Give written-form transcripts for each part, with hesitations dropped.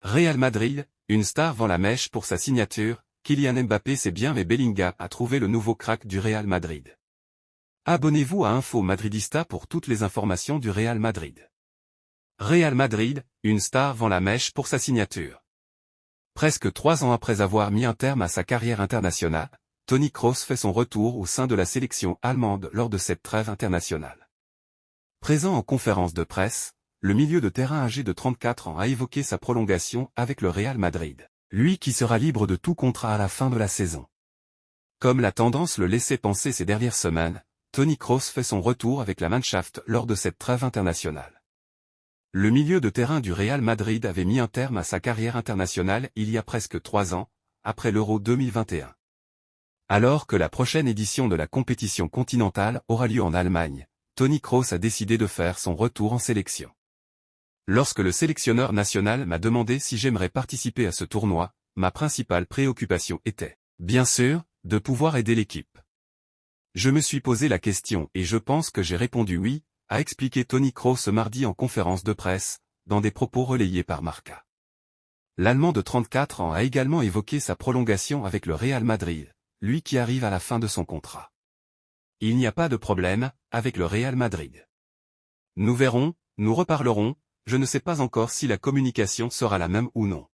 Real Madrid, une star vend la mèche pour sa signature. Kylian Mbappé c'est bien mais Bellingham a trouvé le nouveau crack du Real Madrid. Abonnez-vous à Info Madridista pour toutes les informations du Real Madrid. Real Madrid, une star vend la mèche pour sa signature. Presque 3 ans après avoir mis un terme à sa carrière internationale, Toni Kroos fait son retour au sein de la sélection allemande lors de cette trêve internationale. Présent en conférence de presse, le milieu de terrain âgé de 34 ans a évoqué sa prolongation avec le Real Madrid, lui qui sera libre de tout contrat à la fin de la saison. Comme la tendance le laissait penser ces dernières semaines, Toni Kroos fait son retour avec la Mannschaft lors de cette trêve internationale. Le milieu de terrain du Real Madrid avait mis un terme à sa carrière internationale il y a presque 3 ans, après l'Euro 2021. Alors que la prochaine édition de la compétition continentale aura lieu en Allemagne, Toni Kroos a décidé de faire son retour en sélection. Lorsque le sélectionneur national m'a demandé si j'aimerais participer à ce tournoi, ma principale préoccupation était, bien sûr, de pouvoir aider l'équipe. Je me suis posé la question et je pense que j'ai répondu oui, a expliqué Toni Kroos ce mardi en conférence de presse, dans des propos relayés par Marca. L'Allemand de 34 ans a également évoqué sa prolongation avec le Real Madrid, lui qui arrive à la fin de son contrat. Il n'y a pas de problème, avec le Real Madrid. Nous verrons, nous reparlerons, je ne sais pas encore si la communication sera la même ou non.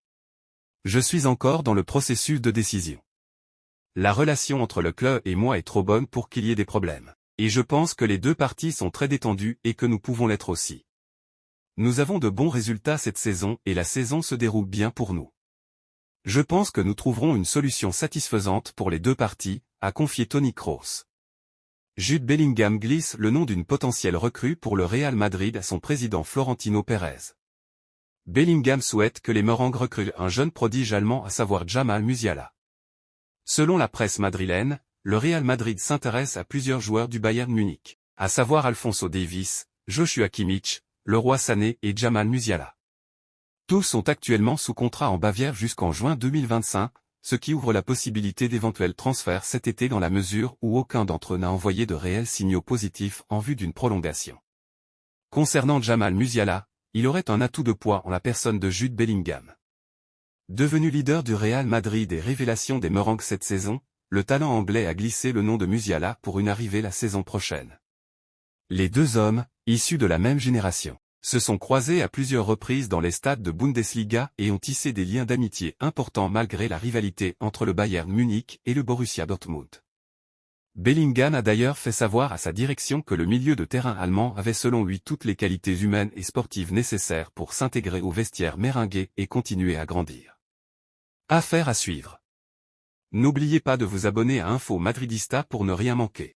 Je suis encore dans le processus de décision. La relation entre le club et moi est trop bonne pour qu'il y ait des problèmes. Et je pense que les deux parties sont très détendues et que nous pouvons l'être aussi. Nous avons de bons résultats cette saison et la saison se déroule bien pour nous. Je pense que nous trouverons une solution satisfaisante pour les deux parties, a confié Toni Kroos. Jude Bellingham glisse le nom d'une potentielle recrue pour le Real Madrid à son président Florentino Pérez. Bellingham souhaite que les Merengues recrutent un jeune prodige allemand à savoir Jamal Musiala. Selon la presse madrilène, le Real Madrid s'intéresse à plusieurs joueurs du Bayern Munich, à savoir Alphonso Davies, Joshua Kimmich, Leroy Sané et Jamal Musiala. Tous sont actuellement sous contrat en Bavière jusqu'en juin 2025, ce qui ouvre la possibilité d'éventuels transferts cet été dans la mesure où aucun d'entre eux n'a envoyé de réels signaux positifs en vue d'une prolongation. Concernant Jamal Musiala, il aurait un atout de poids en la personne de Jude Bellingham. Devenu leader du Real Madrid et révélation des Merengues cette saison, le talent anglais a glissé le nom de Musiala pour une arrivée la saison prochaine. Les deux hommes, issus de la même génération, se sont croisés à plusieurs reprises dans les stades de Bundesliga et ont tissé des liens d'amitié importants malgré la rivalité entre le Bayern Munich et le Borussia Dortmund. Bellingham a d'ailleurs fait savoir à sa direction que le milieu de terrain allemand avait selon lui toutes les qualités humaines et sportives nécessaires pour s'intégrer au vestiaire merengue et continuer à grandir. Affaire à suivre. N'oubliez pas de vous abonner à Info Madridista pour ne rien manquer.